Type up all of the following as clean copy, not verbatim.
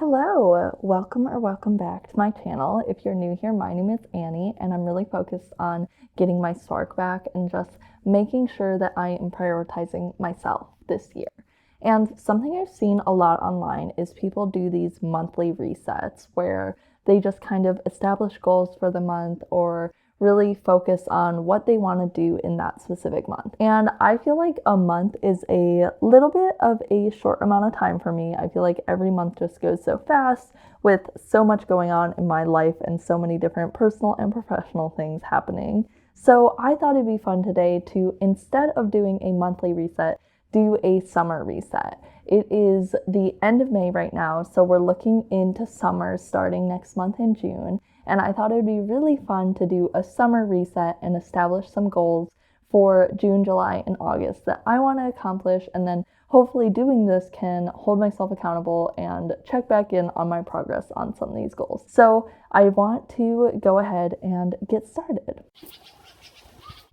Hello, welcome back to my channel. If you're new here, my name is Annie and I'm really focused on getting my spark back and just making sure that I am prioritizing myself this year. And something I've seen a lot online is people do these monthly resets where they just kind of establish goals for the month or really focus on what they want to do in that specific month. And I feel like a month is a little bit of a short amount of time for me. I feel like every month just goes so fast with so much going on in my life and so many different personal and professional things happening. So I thought it'd be fun today to, instead of doing a monthly reset, do a summer reset. It is the end of May right now, so we're looking into summer starting next month in June. And I thought it would be really fun to do a summer reset and establish some goals for June, July, and August that I want to accomplish. And then hopefully doing this can hold myself accountable and check back in on my progress on some of these goals. So I want to go ahead and get started.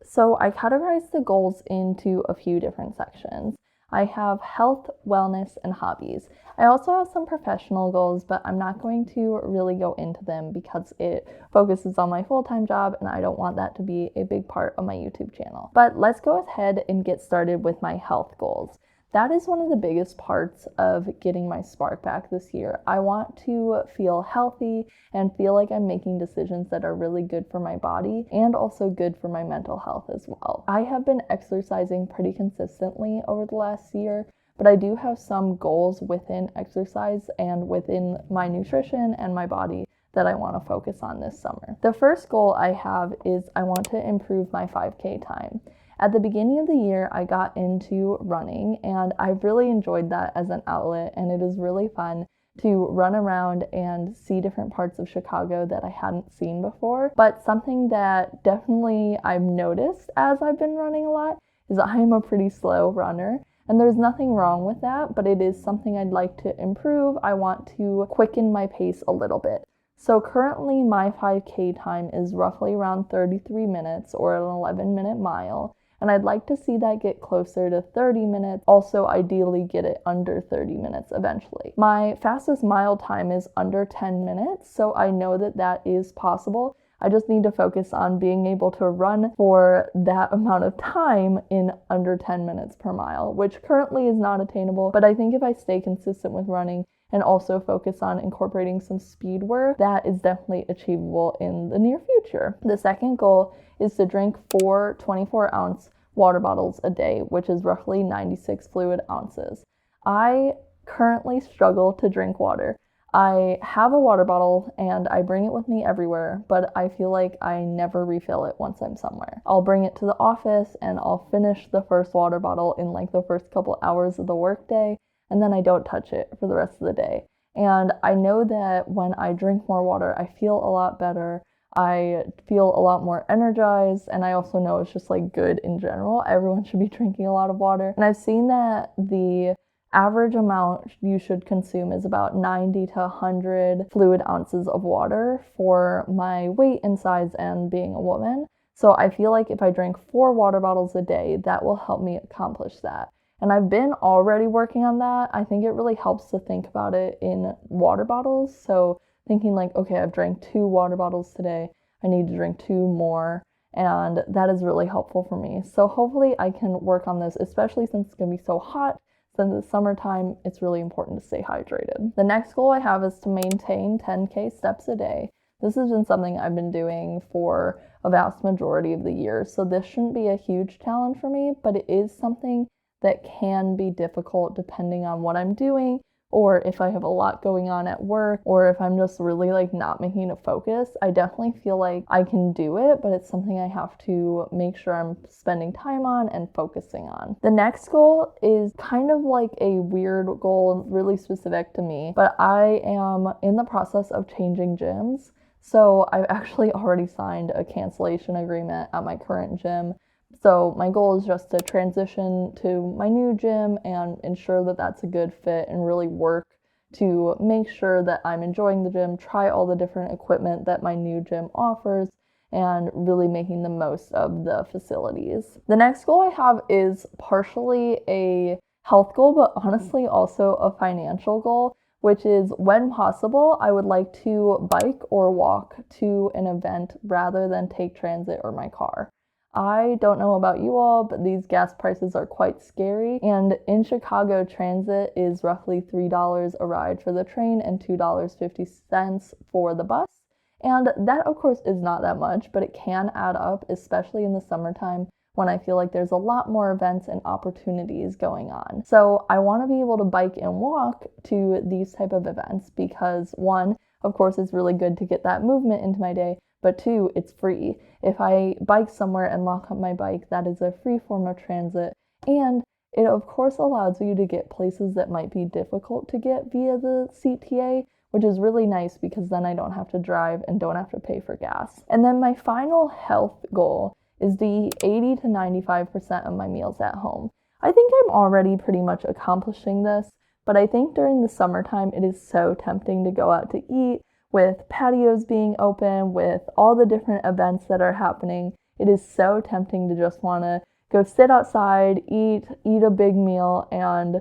So I categorize the goals into a few different sections. I have health, wellness, and hobbies. I also have some professional goals, but I'm not going to really go into them because it focuses on my full-time job and I don't want that to be a big part of my YouTube channel. But let's go ahead and get started with my health goals. That is one of the biggest parts of getting my spark back this year. I want to feel healthy and feel like I'm making decisions that are really good for my body and also good for my mental health as well. I have been exercising pretty consistently over the last year, but I do have some goals within exercise and within my nutrition and my body that I want to focus on this summer. The first goal I have is I want to improve my 5K time. At the beginning of the year, I got into running and I really enjoyed that as an outlet, and it is really fun to run around and see different parts of Chicago that I hadn't seen before. But something that definitely I've noticed as I've been running a lot is I'm a pretty slow runner. And there's nothing wrong with that, but it is something I'd like to improve. I want to quicken my pace a little bit. So currently my 5K time is roughly around 33 minutes or an 11-minute mile. And I'd like to see that get closer to 30 minutes. Also, ideally get it under 30 minutes eventually. My fastest mile time is under 10 minutes, so I know that that is possible. I just need to focus on being able to run for that amount of time in under 10 minutes per mile, which currently is not attainable. But I think if I stay consistent with running and also focus on incorporating some speed work, that is definitely achievable in the near future. The second goal is to drink 4 24-ounce water bottles a day, which is roughly 96 fluid ounces. I currently struggle to drink water. I have a water bottle and I bring it with me everywhere, but I feel like I never refill it once I'm somewhere. I'll bring it to the office and I'll finish the first water bottle in like the first couple hours of the workday, and then I don't touch it for the rest of the day. And I know that when I drink more water, I feel a lot better. I feel a lot more energized, and I also know it's just like good in general. Everyone should be drinking a lot of water. And I've seen that the average amount you should consume is about 90 to 100 fluid ounces of water for my weight and size and being a woman. So I feel like if I drink 4 water bottles a day, that will help me accomplish that. And I've been already working on that. I think it really helps to think about it in water bottles. So thinking like, okay, I've drank 2 water bottles today, I need to drink 2 more, and that is really helpful for me. So hopefully I can work on this, especially since it's going to be so hot. Since it's summertime, it's really important to stay hydrated. The next goal I have is to maintain 10K steps a day. This has been something I've been doing for a vast majority of the year, so this shouldn't be a huge challenge for me, but it is something that can be difficult depending on what I'm doing, or if I have a lot going on at work, or if I'm just really like not making a focus. I definitely feel like I can do it, but it's something I have to make sure I'm spending time on and focusing on. The next goal is kind of like a weird goal, really specific to me, but I am in the process of changing gyms. So I've actually already signed a cancellation agreement at my current gym. So my goal is just to transition to my new gym and ensure that that's a good fit and really work to make sure that I'm enjoying the gym, try all the different equipment that my new gym offers, and really making the most of the facilities. The next goal I have is partially a health goal, but honestly also a financial goal, which is when possible, I would like to bike or walk to an event rather than take transit or my car. I don't know about you all, but these gas prices are quite scary. And in Chicago, transit is roughly $3 a ride for the train and $2.50 for the bus. And that, of course, is not that much, but it can add up, especially in the summertime when I feel like there's a lot more events and opportunities going on. So I want to be able to bike and walk to these type of events because one, of course, it's really good to get that movement into my day, but two, it's free. If I bike somewhere and lock up my bike, that is a free form of transit, and it of course allows you to get places that might be difficult to get via the CTA, which is really nice because then I don't have to drive and don't have to pay for gas. And then my final health goal is to eat 80 to 95% of my meals at home. I think I'm already pretty much accomplishing this, but I think during the summertime it is so tempting to go out to eat with patios being open, with all the different events that are happening. It is so tempting to just want to go sit outside, eat a big meal, and,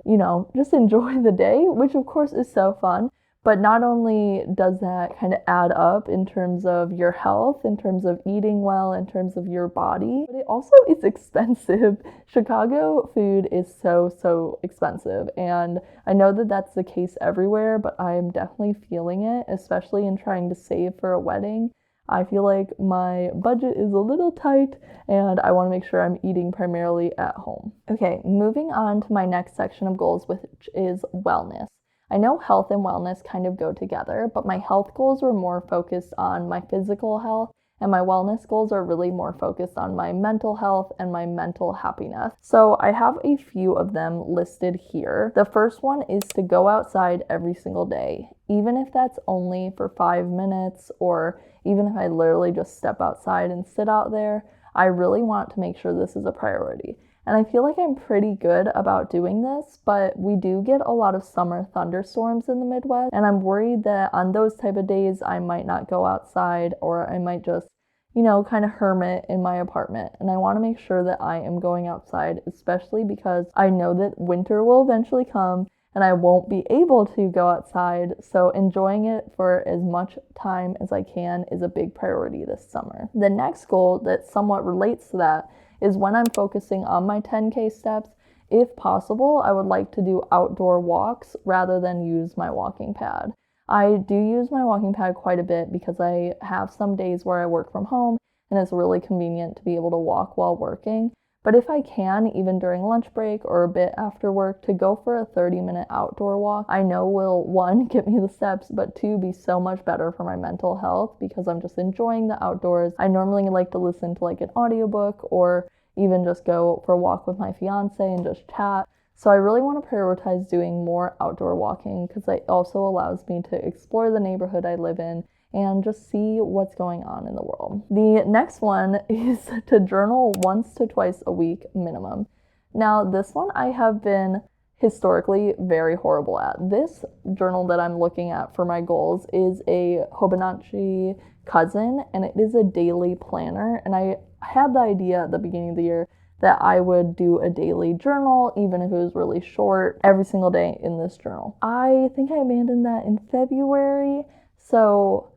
just enjoy the day, which of course is so fun. But not only does that kind of add up in terms of your health, in terms of eating well, in terms of your body, but it also is expensive. Chicago food is so expensive. And I know that that's the case everywhere, but I'm definitely feeling it, especially in trying to save for a wedding. I feel like my budget is a little tight and I want to make sure I'm eating primarily at home. Okay, moving on to my next section of goals, which is wellness. I know health and wellness kind of go together, but my health goals were more focused on my physical health, and my wellness goals are really more focused on my mental health and my mental happiness. So I have a few of them listed here. The first one is to go outside every single day, even if that's only for 5 minutes, or even if I literally just step outside and sit out there. I really want to make sure this is a priority. And I feel like I'm pretty good about doing this, but we do get a lot of summer thunderstorms in the Midwest, and I'm worried that on those type of days, I might not go outside, or I might just, kind of hermit in my apartment. And I want to make sure that I am going outside, especially because I know that winter will eventually come, and I won't be able to go outside, so enjoying it for as much time as I can is a big priority this summer. The next goal that somewhat relates to that is when I'm focusing on my 10K steps, if possible, I would like to do outdoor walks rather than use my walking pad. I do use my walking pad quite a bit because I have some days where I work from home and it's really convenient to be able to walk while working. But if I can, even during lunch break or a bit after work, to go for a 30-minute outdoor walk, I know will, one, get me the steps, but two, be so much better for my mental health because I'm just enjoying the outdoors. I normally like to listen to like an audiobook or even just go for a walk with my fiance and just chat. So I really want to prioritize doing more outdoor walking because it also allows me to explore the neighborhood I live in and just see what's going on in the world. The next one is to journal once to twice a week minimum. Now, this one I have been historically very horrible at. This journal that I'm looking at for my goals is a Hobonichi cousin, and it is a daily planner. And I had the idea at the beginning of the year that I would do a daily journal, even if it was really short, every single day in this journal. I think I abandoned that in February, so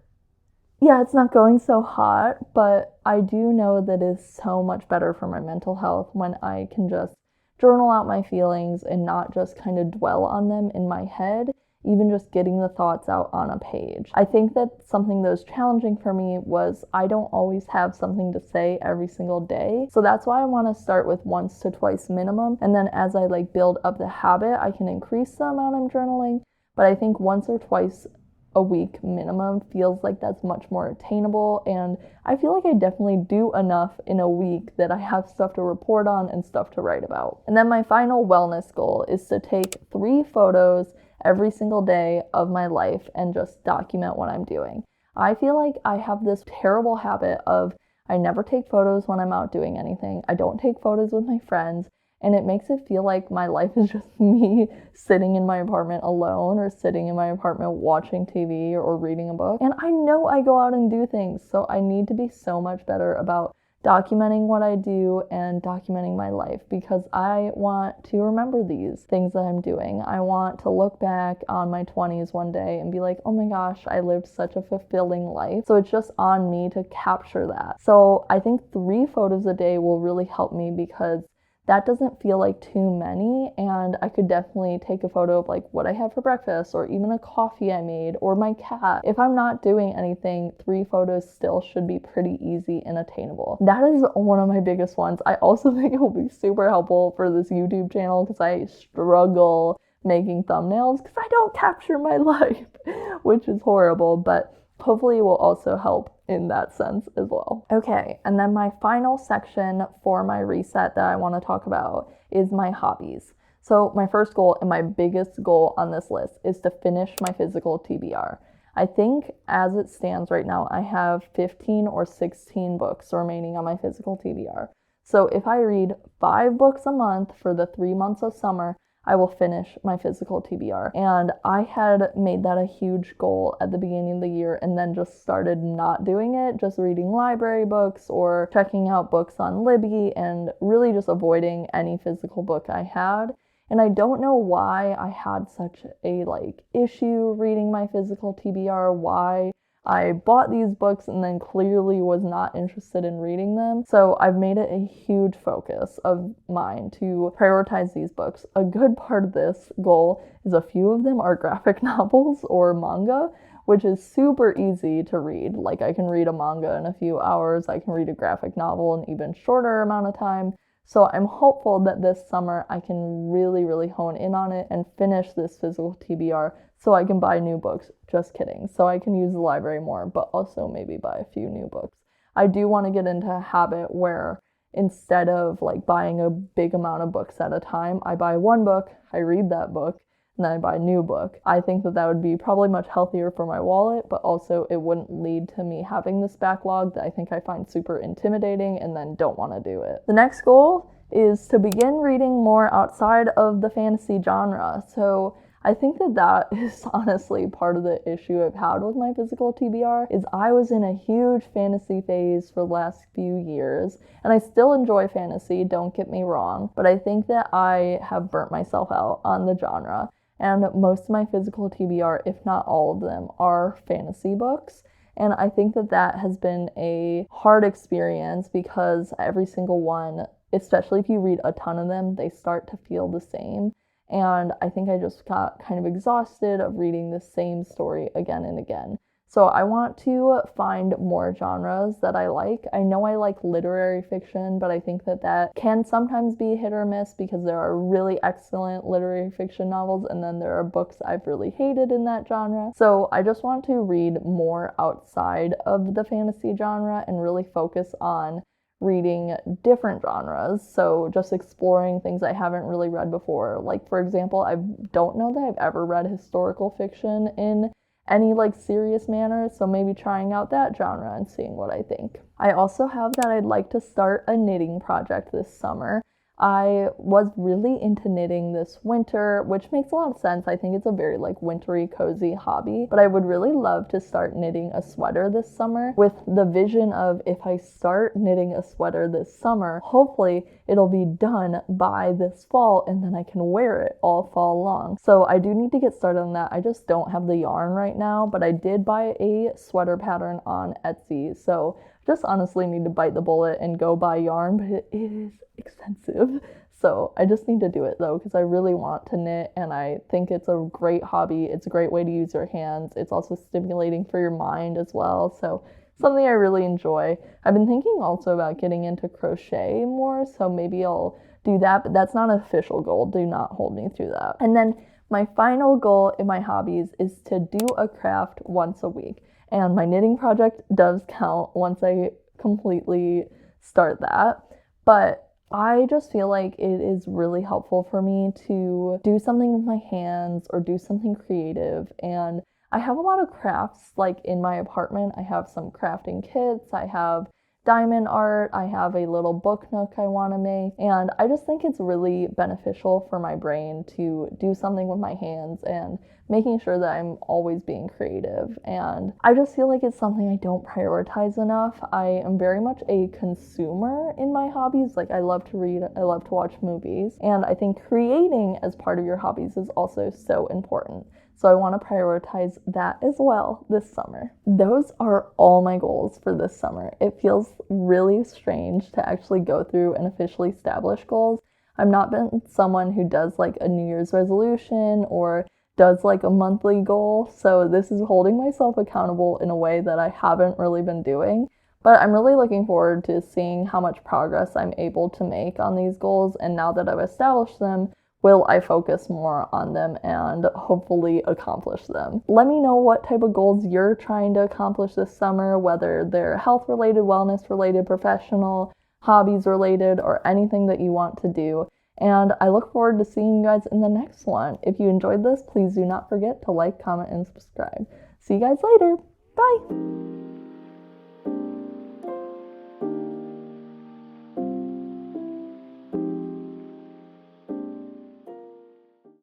yeah, it's not going so hot, but I do know that it's so much better for my mental health when I can just journal out my feelings and not just kind of dwell on them in my head, even just getting the thoughts out on a page. I think that something that was challenging for me was I don't always have something to say every single day. So that's why I want to start with once to twice minimum. And then as I build up the habit, I can increase the amount I'm journaling. But I think once or twice a week minimum feels like that's much more attainable, and I feel like I definitely do enough in a week that I have stuff to report on and stuff to write about. And then my final wellness goal is to take 3 photos every single day of my life and just document what I'm doing. I feel like I have this terrible habit of I never take photos when I'm out doing anything. I don't take photos with my friends. And it makes it feel like my life is just me sitting in my apartment alone or sitting in my apartment watching TV or reading a book. And I know I go out and do things, so I need to be so much better about documenting what I do and documenting my life, because I want to remember these things that I'm doing. I want to look back on my 20s one day and be like, oh my gosh, I lived such a fulfilling life. So it's just on me to capture that. So I think 3 photos a day will really help me, because that doesn't feel like too many, and I could definitely take a photo of like what I had for breakfast, or even a coffee I made, or my cat. If I'm not doing anything, 3 photos still should be pretty easy and attainable. That is one of my biggest ones. I also think it will be super helpful for this YouTube channel, because I struggle making thumbnails because I don't capture my life, which is horrible, but hopefully it will also help in that sense as well. Okay, and then my final section for my reset that I want to talk about is my hobbies. So my first goal and my biggest goal on this list is to finish my physical TBR. I think as it stands right now, I have 15 or 16 books remaining on my physical TBR. So if I read 5 books a month for the 3 months of summer, I will finish my physical TBR. And I had made that a huge goal at the beginning of the year, and then just started not doing it, just reading library books or checking out books on Libby, and really just avoiding any physical book I had. And I don't know why I had such a issue reading my physical TBR, why I bought these books and then clearly was not interested in reading them. So I've made it a huge focus of mine to prioritize these books. A good part of this goal is a few of them are graphic novels or manga, which is super easy to read. Like, I can read a manga in a few hours, I can read a graphic novel in an even shorter amount of time. So I'm hopeful that this summer I can really hone in on it and finish this physical TBR so I can buy new books. Just kidding. So I can use the library more, but also maybe buy a few new books. I do want to get into a habit where instead of buying a big amount of books at a time, I buy one book, I read that book, and then I buy a new book. I think that would be probably much healthier for my wallet, but also it wouldn't lead to me having this backlog that I think I find super intimidating and then don't want to do it. The next goal is to begin reading more outside of the fantasy genre. So I think that is honestly part of the issue I've had with my physical TBR, is I was in a huge fantasy phase for the last few years, and I still enjoy fantasy, don't get me wrong, but I think that I have burnt myself out on the genre. And most of my physical TBR, if not all of them, are fantasy books. And I think that has been a hard experience, because every single one, especially if you read a ton of them, they start to feel the same. And I think I just got kind of exhausted of reading the same story again and again. So I want to find more genres that I like. I know I like literary fiction, but I think that can sometimes be hit or miss, because there are really excellent literary fiction novels, and then there are books I've really hated in that genre. So I just want to read more outside of the fantasy genre and really focus on reading different genres. So just exploring things I haven't really read before. Like, for example, I don't know that I've ever read historical fiction in any serious manner, so maybe trying out that genre and seeing what I think. I also have that I'd like to start a knitting project this summer. I was really into knitting this winter, which makes a lot of sense. I think it's a very wintry, cozy hobby, but I would really love to start knitting a sweater this summer, with the vision of, if I start knitting a sweater this summer, hopefully it'll be done by this fall, and then I can wear it all fall long. So I do need to get started on that. I just don't have the yarn right now, but I did buy a sweater pattern on Etsy, so just honestly need to bite the bullet and go buy yarn, but it is expensive. So I just need to do it though, because I really want to knit, and I think it's a great hobby. It's a great way to use your hands. It's also stimulating for your mind as well. So something I really enjoy. I've been thinking also about getting into crochet more, so maybe I'll do that, but that's not an official goal. Do not hold me through that. And then my final goal in my hobbies is to do a craft once a week. And my knitting project does count once I completely start that. But I just feel like it is really helpful for me to do something with my hands or do something creative. And I have a lot of crafts in my apartment. I have some crafting kits. I have diamond art. I have a little book nook I want to make, and I just think it's really beneficial for my brain to do something with my hands and making sure that I'm always being creative. And I just feel like it's something I don't prioritize enough. I am very much a consumer in my hobbies. Like, I love to read, I love to watch movies, and I think creating as part of your hobbies is also so important. So I want to prioritize that as well this summer. Those are all my goals for this summer. It feels really strange to actually go through and officially establish goals. I've not been someone who does like a New Year's resolution or does like a monthly goal. So this is holding myself accountable in a way that I haven't really been doing. But I'm really looking forward to seeing how much progress I'm able to make on these goals. And now that I've established them, will I focus more on them and hopefully accomplish them? Let me know what type of goals you're trying to accomplish this summer, whether they're health related, wellness related, professional, hobbies related, or anything that you want to do. And I look forward to seeing you guys in the next one. If you enjoyed this, please do not forget to like, comment, and subscribe. See you guys later. Bye.